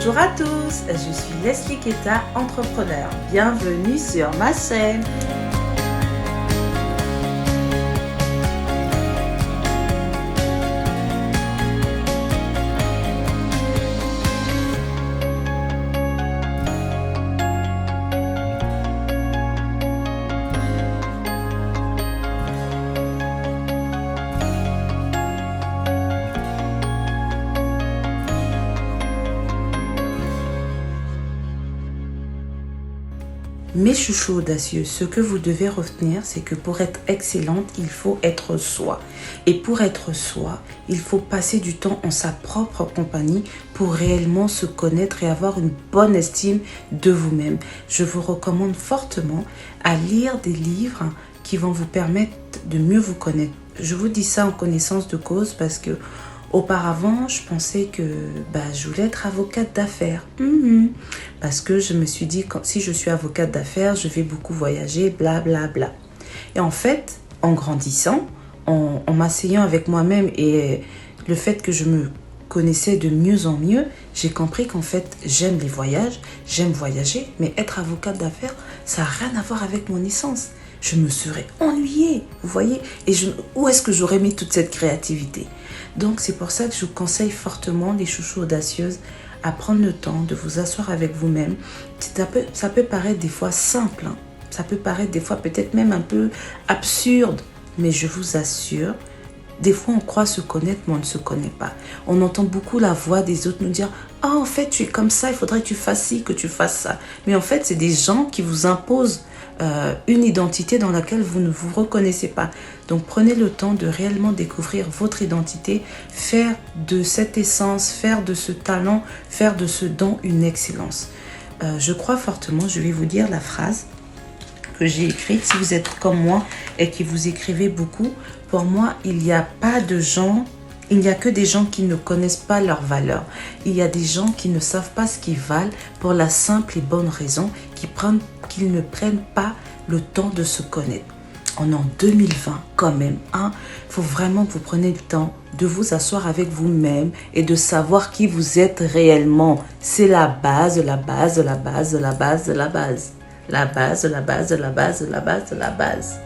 Bonjour à tous, je suis Leslie Keta, entrepreneur. Bienvenue sur ma chaîne. Mes chouchous audacieux, ce que vous devez retenir, c'est que pour être excellente, il faut être soi. Et pour être soi, il faut passer du temps en sa propre compagnie pour réellement se connaître et avoir une bonne estime de vous-même. Je vous recommande fortement à lire des livres qui vont vous permettre de mieux vous connaître. Je vous dis ça en connaissance de cause parce que auparavant, je pensais que je voulais être avocate d'affaires. Parce que je me suis dit, si je suis avocate d'affaires, je vais beaucoup voyager, blablabla. Bla, bla. Et en fait, en grandissant, en m'asseyant avec moi-même et le fait que je me connaissais de mieux en mieux, j'ai compris qu'en fait, j'aime les voyages, j'aime voyager, mais être avocate d'affaires, ça n'a rien à voir avec mon essence. Je me serais ennuyée, vous voyez. Et où est-ce que j'aurais mis toute cette créativité? Donc, c'est pour ça que je vous conseille fortement, les chouchous audacieuses, à prendre le temps de vous asseoir avec vous-même. Ça peut paraître des fois simple, hein. Ça peut paraître des fois peut-être même un peu absurde, mais je vous assure, des fois on croit se connaître, mais on ne se connaît pas. On entend beaucoup la voix des autres nous dire « Ah, en fait, tu es comme ça, il faudrait que tu fasses ci, que tu fasses ça. » Mais en fait, c'est des gens qui vous imposent une identité dans laquelle vous ne vous reconnaissez pas. Donc, prenez le temps de réellement découvrir votre identité, faire de cette essence, faire de ce talent, faire de ce don une excellence. Je crois fortement, je vais vous dire la phrase que j'ai écrite. Si vous êtes comme moi et que vous écrivez beaucoup, pour moi, il n'y a pas de gens, il n'y a que des gens qui ne connaissent pas leur valeur. Il y a des gens qui ne savent pas ce qu'ils valent pour la simple et bonne raison qu'ils ne prennent pas le temps de se connaître. On est en 2020 quand même. Il faut vraiment que vous preniez le temps de vous asseoir avec vous-même et de savoir qui vous êtes réellement. C'est la base, la base, la base, la base, la base. La base, la base, la base, la base, la base.